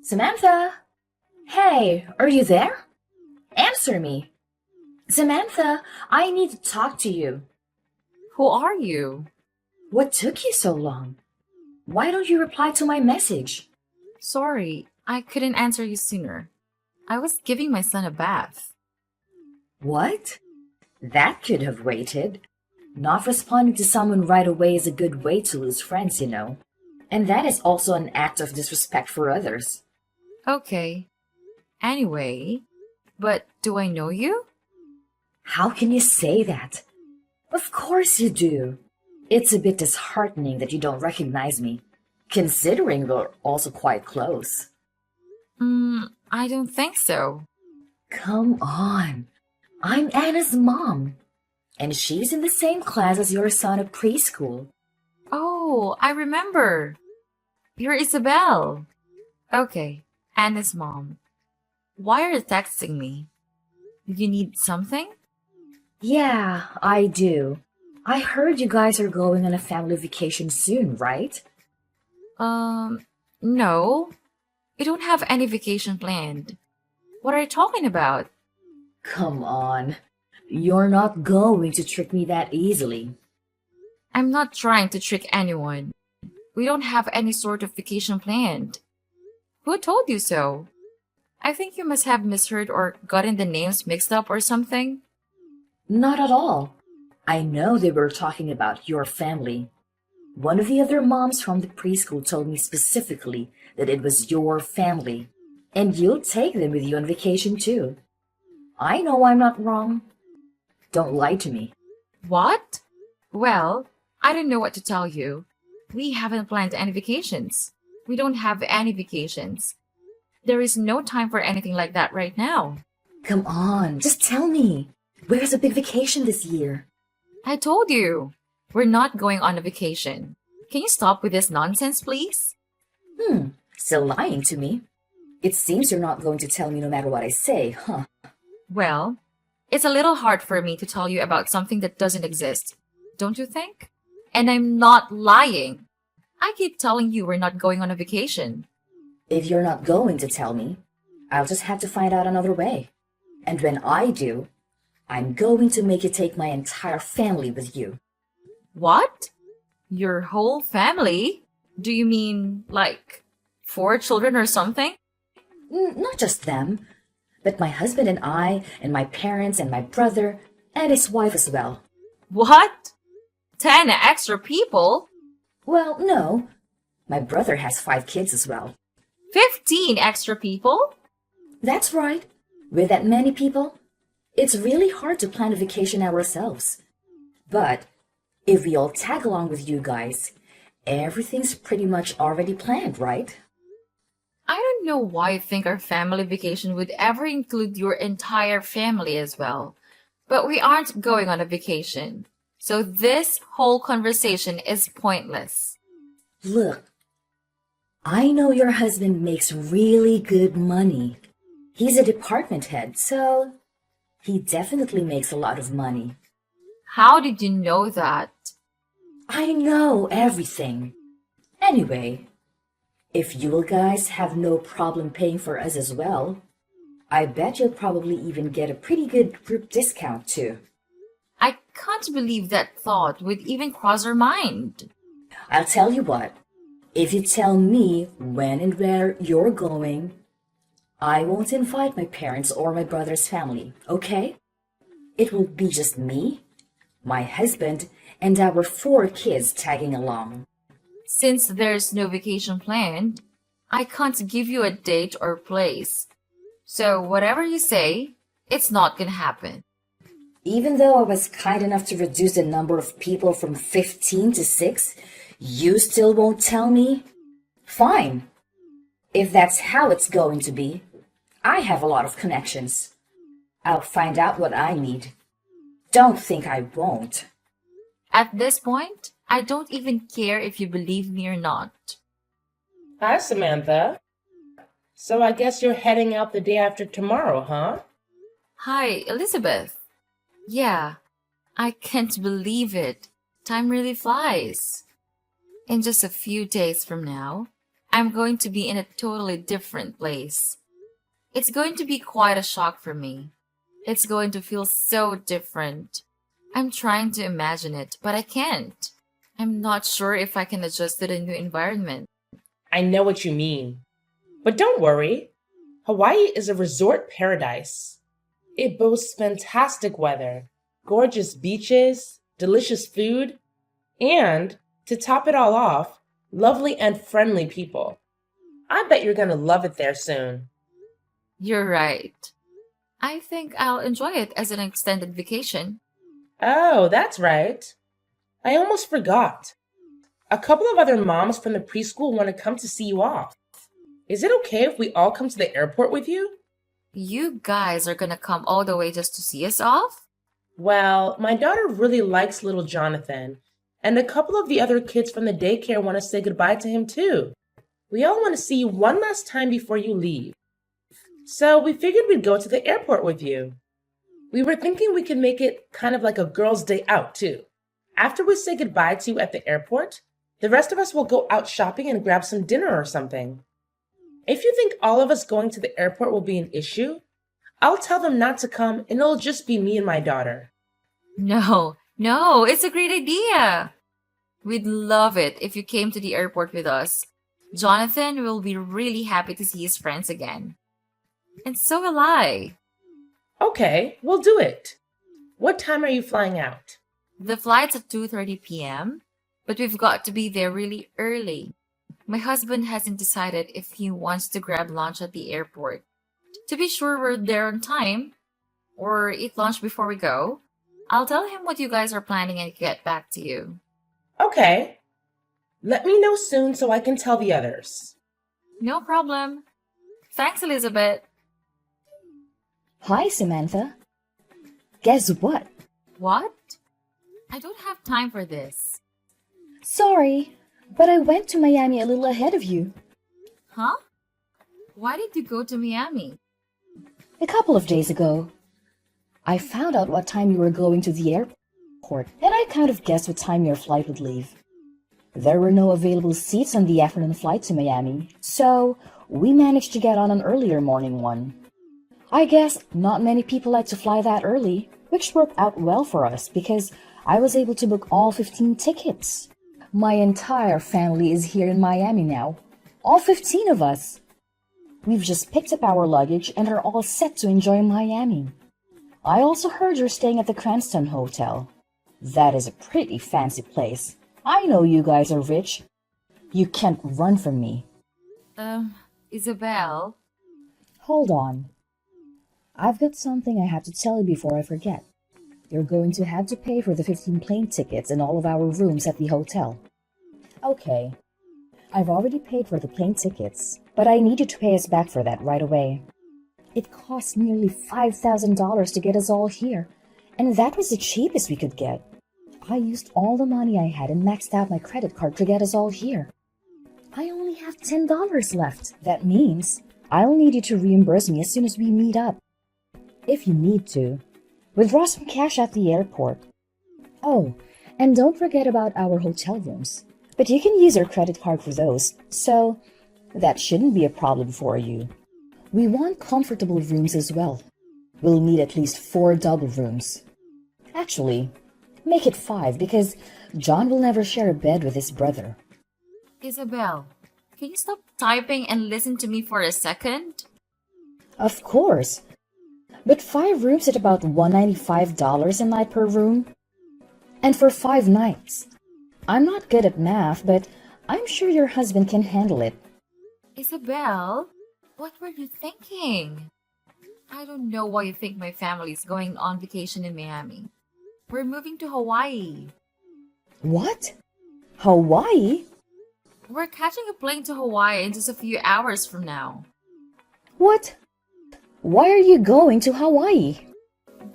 Samantha! Hey, are you there? Answer me. Samantha, I need to talk to you. Who are you? What took you so long? Why don't you reply to my message? Sorry, I couldn't answer you sooner. I was giving my son a bath. What? That could have waited. Not responding to someone right away is a good way to lose friends, you know. And that is also an act of disrespect for others. Okay. Anyway, but do I know you? How can you say that? Of course you do. It's a bit disheartening that you don't recognize me, considering we're also quite close. I don't think so. Come on. I'm Anna's mom, and she's in the same class as your son at preschool. Oh, I remember. You're Isabel. Okay, Anna's mom. Why are you texting me? Did you need something? Yeah, I do. I heard you guys are going on a family vacation soon, right? No. We don't have any vacation planned. What are you talking about? Come on. You're not going to trick me that easily. I'm not trying to trick anyone. We don't have any sort of vacation planned. Who told you so? I think you must have misheard or gotten the names mixed up or something. Not at all. I know they were talking about your family. One of the other moms from the preschool told me specifically that it was your family, and you'll take them with you on vacation too. I know I'm not wrong. Don't lie to me. What? Well, I don't know what to tell you. We haven't planned any vacations. We don't have any vacations. There is no time for anything like that right now. Come on, just tell me. Where's a big vacation this year? I told you. We're not going on a vacation. Can you stop with this nonsense, please? Still lying to me. It seems you're not going to tell me no matter what I say, huh? Well, it's a little hard for me to tell you about something that doesn't exist, don't you think? And I'm not lying. I keep telling you we're not going on a vacation. If you're not going to tell me, I'll just have to find out another way. And when I do, I'm going to make you take my entire family with you. What? Your whole family? Do you mean, like, 4 children or something? Not just them, but my husband and my parents, and my brother, and his wife as well. What? 10 extra people? Well, no. My brother has 5 kids as well. 15 extra people? That's right. With that many people, it's really hard to plan a vacation ourselves. But if we all tag along with you guys, everything's pretty much already planned, right? I don't know why you think our family vacation would ever include your entire family as well. But we aren't going on a vacation. So this whole conversation is pointless. Look, I know your husband makes really good money. He's a department head, so he definitely makes a lot of money. How did you know that? I know everything. Anyway, if you guys have no problem paying for us as well, I bet you'll probably even get a pretty good group discount too. I can't believe that thought would even cross our mind. I'll tell you what, if you tell me when and where you're going, I won't invite my parents or my brother's family, okay? It will be just me, my husband, and our 4 kids tagging along. Since there's no vacation planned, I can't give you a date or place. So whatever you say, it's not gonna happen. Even though I was kind enough to reduce the number of people from 15 to 6, you still won't tell me? Fine. If that's how it's going to be, I have a lot of connections. I'll find out what I need. Don't think I won't. At this point, I don't even care if you believe me or not. Hi, Samantha. So I guess you're heading out the day after tomorrow, huh? Hi, Elizabeth. Yeah, I can't believe it. Time really flies. In just a few days from now, I'm going to be in a totally different place. It's going to be quite a shock for me. It's going to feel so different. I'm trying to imagine it, but I can't. I'm not sure if I can adjust to the new environment. I know what you mean. But don't worry. Hawaii is a resort paradise. It boasts fantastic weather, gorgeous beaches, delicious food, and, to top it all off, lovely and friendly people. I bet you're going to love it there soon. You're right. I think I'll enjoy it as an extended vacation. Oh, that's right. I almost forgot. A couple of other moms from the preschool want to come to see you off. Is it okay if we all come to the airport with you? You guys are gonna come all the way just to see us off? Well, my daughter really likes little Jonathan, and a couple of the other kids from the daycare want to say goodbye to him too. We all want to see you one last time before you leave. So we figured we'd go to the airport with you. We were thinking we could make it kind of like a girls' day out too. After we say goodbye to you at the airport, the rest of us will go out shopping and grab some dinner or something. If you think all of us going to the airport will be an issue, I'll tell them not to come and it'll just be me and my daughter. No, it's a great idea. We'd love it if you came to the airport with us. Jonathan will be really happy to see his friends again. And so will I. Okay, we'll do it. What time are you flying out? The flight's at 2:30 p.m., but we've got to be there really early. My husband hasn't decided if he wants to grab lunch at the airport. To be sure we're there on time, or eat lunch before we go, I'll tell him what you guys are planning and get back to you. Okay. Let me know soon so I can tell the others. No problem. Thanks, Elizabeth. Hi, Samantha. Guess what? What? I don't have time for this. Sorry, but I went to Miami a little ahead of you. Huh? Why did you go to Miami? A couple of days ago. I found out what time you were going to the airport, and I kind of guessed what time your flight would leave. There were no available seats on the afternoon flight to Miami, so we managed to get on an earlier morning one. I guess not many people like to fly that early, which worked out well for us because I was able to book all 15 tickets. My entire family is here in Miami now. All 15 of us. We've just picked up our luggage and are all set to enjoy Miami. I also heard you're staying at the Cranston Hotel. That is a pretty fancy place. I know you guys are rich. You can't run from me. Isabel? Hold on. I've got something I have to tell you before I forget. You're going to have to pay for the 15 plane tickets and all of our rooms at the hotel. Okay. I've already paid for the plane tickets, but I need you to pay us back for that right away. It cost nearly $5,000 to get us all here, and that was the cheapest we could get. I used all the money I had and maxed out my credit card to get us all here. I only have $10 left. That means I'll need you to reimburse me as soon as we meet up. If you need to, withdraw some cash at the airport. Oh, and don't forget about our hotel rooms. But you can use your credit card for those, so that shouldn't be a problem for you. We want comfortable rooms as well. We'll need at least 4 double rooms. Actually, make it 5 because John will never share a bed with his brother. Isabel, can you stop typing and listen to me for a second? Of course. But 5 rooms at about $195 a night per room. And for 5 nights. I'm not good at math, but I'm sure your husband can handle it. Isabel, what were you thinking? I don't know why you think my family is going on vacation in Miami. We're moving to Hawaii. What? Hawaii? We're catching a plane to Hawaii in just a few hours from now. What? Why are you going to Hawaii?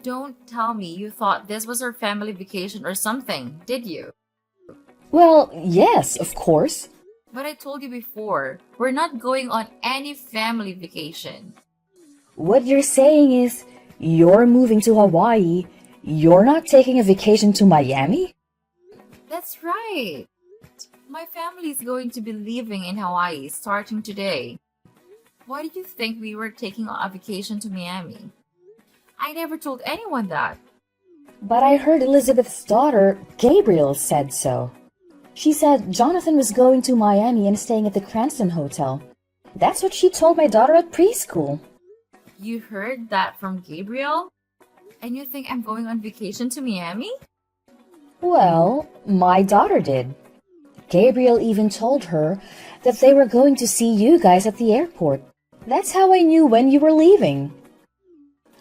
Don't tell me you thought this was our family vacation or something, did you? Well, yes, of course. But I told you before, we're not going on any family vacation. What you're saying is, you're moving to Hawaii, you're not taking a vacation to Miami? That's right. My family is going to be leaving in Hawaii starting today. Why did you think we were taking a vacation to Miami? I never told anyone that. But I heard Elizabeth's daughter, Gabriel, said so. She said Jonathan was going to Miami and staying at the Cranston Hotel. That's what she told my daughter at preschool. You heard that from Gabriel? And you think I'm going on vacation to Miami? Well, my daughter did. Gabriel even told her that they were going to see you guys at the airport. That's how I knew when you were leaving.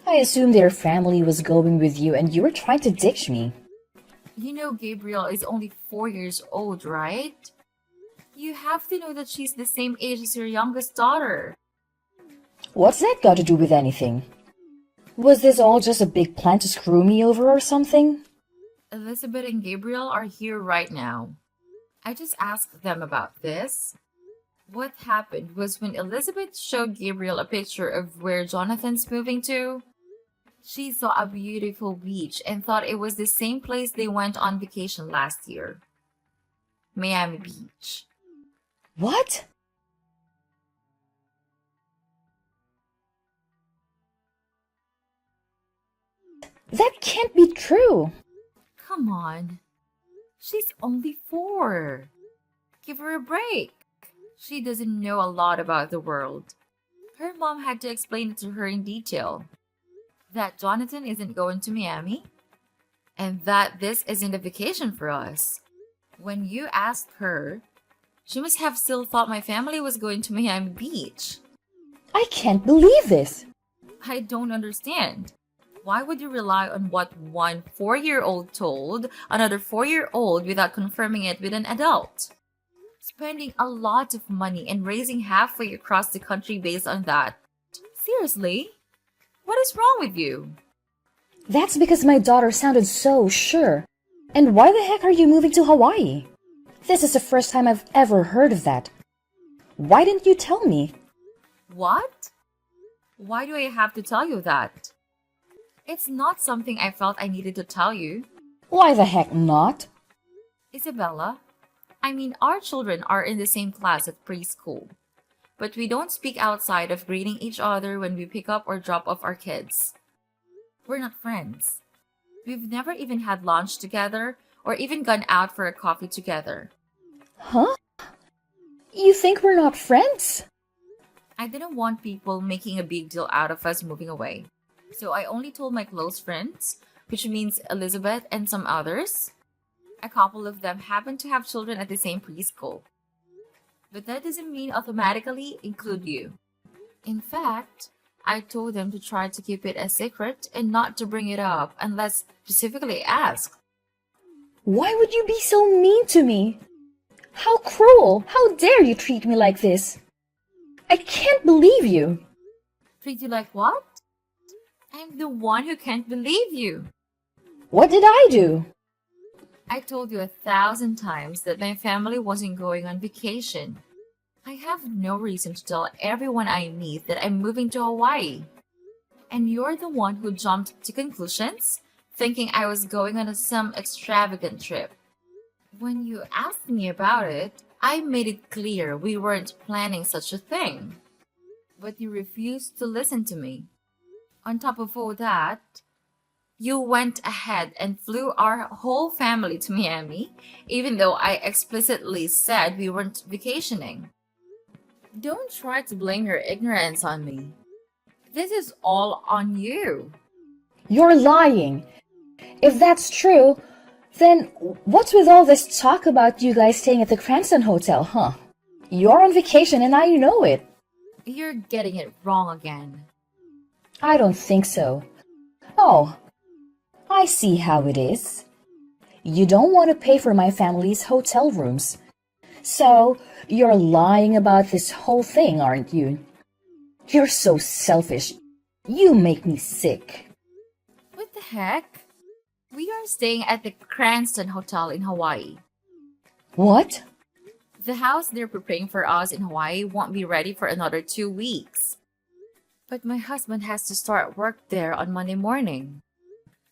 I assumed their family was going with you and you were trying to ditch me. You know Gabriel is only 4 years old, right? You have to know that she's the same age as your youngest daughter. What's that got to do with anything? Was this all just a big plan to screw me over or something? Elizabeth and Gabriel are here right now. I just asked them about this. What happened was when Elizabeth showed Gabriel a picture of where Jonathan's moving to, she saw a beautiful beach and thought it was the same place they went on vacation last year. Miami Beach. What? That can't be true. Come on. She's only 4. Give her a break. She doesn't know a lot about the world. Her mom had to explain it to her in detail. That Jonathan isn't going to Miami, and that this isn't a vacation for us. When you asked her, she must have still thought my family was going to Miami Beach. I can't believe this. I don't understand. Why would you rely on what one 4-year-old told another 4-year-old without confirming it with an adult? Spending a lot of money and racing halfway across the country based on that. Seriously? What is wrong with you? That's because my daughter sounded so sure. And why the heck are you moving to Hawaii? This is the first time I've ever heard of that. Why didn't you tell me? What? Why do I have to tell you that? It's not something I felt I needed to tell you. Why the heck not? Isabella, our children are in the same class at preschool, but we don't speak outside of greeting each other when we pick up or drop off our kids. We're not friends. We've never even had lunch together or even gone out for a coffee together. Huh? You think we're not friends? I didn't want people making a big deal out of us moving away. So I only told my close friends, which means Elizabeth and some others. A couple of them happen to have children at the same preschool. But that doesn't mean automatically include you. In fact, I told them to try to keep it a secret and not to bring it up unless specifically asked. Why would you be so mean to me? How cruel! How dare you treat me like this? I can't believe you. Treat you like what? I'm the one who can't believe you. What did I do? I told you 1,000 times that my family wasn't going on vacation. I have no reason to tell everyone I meet that I'm moving to Hawaii. And you're the one who jumped to conclusions, thinking I was going on some extravagant trip. When you asked me about it, I made it clear we weren't planning such a thing. But you refused to listen to me. On top of all that, you went ahead and flew our whole family to Miami, even though I explicitly said we weren't vacationing. Don't try to blame your ignorance on me. This is all on you. You're lying. If that's true, then what's with all this talk about you guys staying at the Cranston Hotel, huh? You're on vacation and I know it. You're getting it wrong again. I don't think so. Oh, I see how it is. You don't want to pay for my family's hotel rooms. So, you're lying about this whole thing, aren't you? You're so selfish. You make me sick. What the heck? We are staying at the Cranston Hotel in Hawaii. What? The house they're preparing for us in Hawaii won't be ready for another 2 weeks. But my husband has to start work there on Monday morning.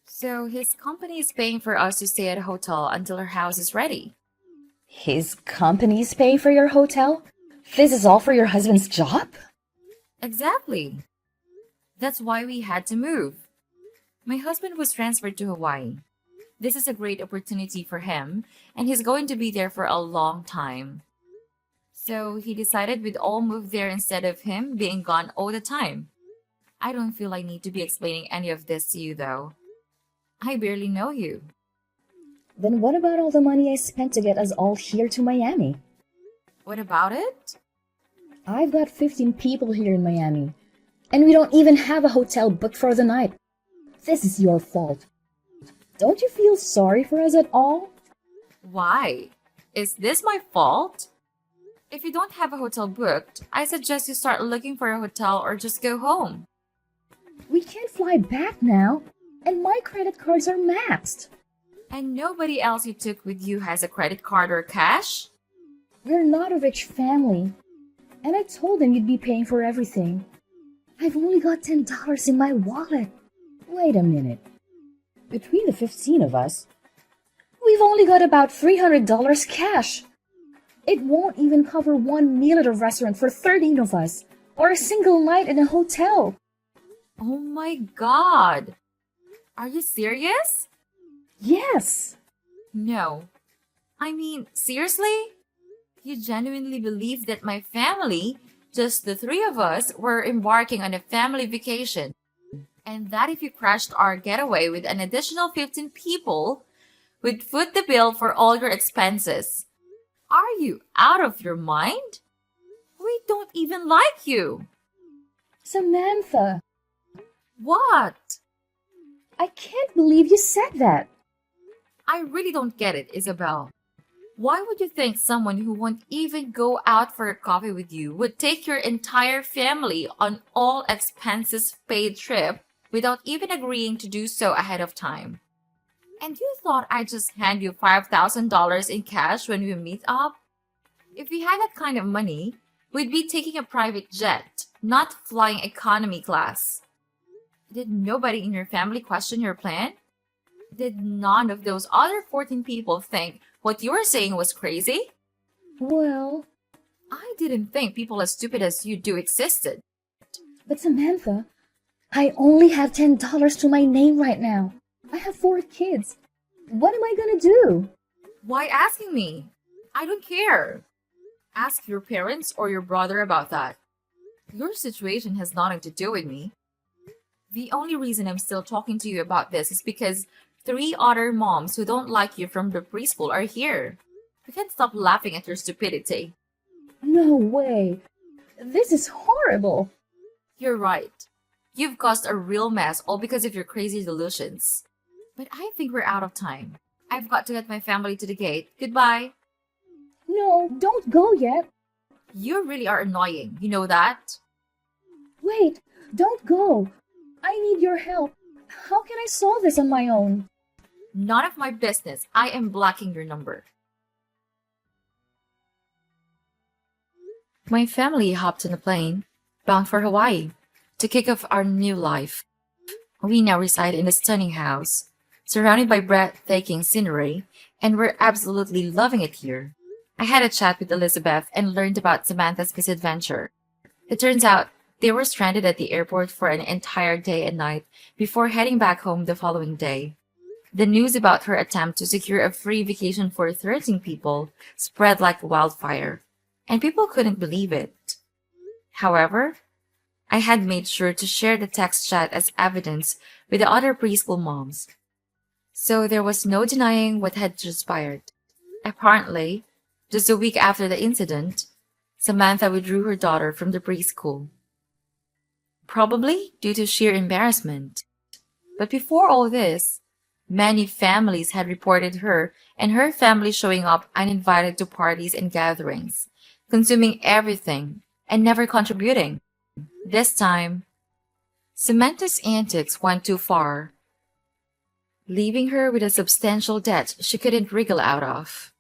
So his company is paying for us to stay at a hotel until our house is ready. His company's paying for your hotel? This is all for your husband's job? Exactly. That's why we had to move. My husband was transferred to Hawaii. This is a great opportunity for him, and he's going to be there for a long time. So he decided we'd all move there instead of him being gone all the time. I don't feel I need to be explaining any of this to you, though. I barely know you. Then what about all the money I spent to get us all here to Miami? What about it? I've got 15 people here in Miami, and we don't even have a hotel booked for the night. This is your fault. Don't you feel sorry for us at all? Why? Is this my fault? If you don't have a hotel booked, I suggest you start looking for a hotel or just go home. We can't fly back now, and my credit cards are maxed. And nobody else you took with you has a credit card or cash? We're not a rich family, and I told them you'd be paying for everything. I've only got $10 in my wallet. Wait a minute. Between the 15 of us, we've only got about $300 cash. It won't even cover one meal at a restaurant for 13 of us, or a single night in a hotel. Oh my god! Are you serious? Yes. No. I mean, seriously? You genuinely believe that my family, just the three of us, were embarking on a family vacation? And that if you crashed our getaway with an additional 15 people, we'd foot the bill for all your expenses? Are you out of your mind? We don't even like you. Samantha, What? I can't believe you said that. I really don't get it, Isabel. Why would you think someone who won't even go out for a coffee with you would take your entire family on all expenses paid trip without even agreeing to do so ahead of time? And you thought I'd just hand you $5,000 in cash when we meet up? If we had that kind of money, we'd be taking a private jet, not flying economy class. Did nobody in your family question your plan? Did none of those other 14 people think what you were saying was crazy? Well, I didn't think people as stupid as you do existed. but Samantha, I only have $10 to my name right now. I have 4 kids. What am I gonna do? Why asking me? I don't care. Ask your parents or your brother about that. Your situation has nothing to do with me. The only reason I'm still talking to you about this is because 3 other moms who don't like you from the preschool are here. We can't stop laughing at your stupidity. No way. This is horrible. You're right. You've caused a real mess all because of your crazy delusions. But I think we're out of time. I've got to get my family to the gate. Goodbye. No, don't go yet. You really are annoying. You know that? Wait, don't go. I need your help. How can I solve this on my own? None of my business. I am blocking your number. My family hopped on a plane, bound for Hawaii, to kick off our new life. We now reside in a stunning house, surrounded by breathtaking scenery, and we're absolutely loving it here. I had a chat with Elizabeth and learned about Samantha's misadventure. It turns out they were stranded at the airport for an entire day and night before heading back home the following day. The news about her attempt to secure a free vacation for 13 people spread like wildfire, and people couldn't believe it. However, I had made sure to share the text chat as evidence with the other preschool moms. So there was no denying what had transpired. Apparently, just a week after the incident, Samantha withdrew her daughter from the preschool. Probably due to sheer embarrassment. But before all this, many families had reported her and her family showing up uninvited to parties and gatherings, consuming everything and never contributing. This time, Samantha's antics went too far, leaving her with a substantial debt she couldn't wriggle out of.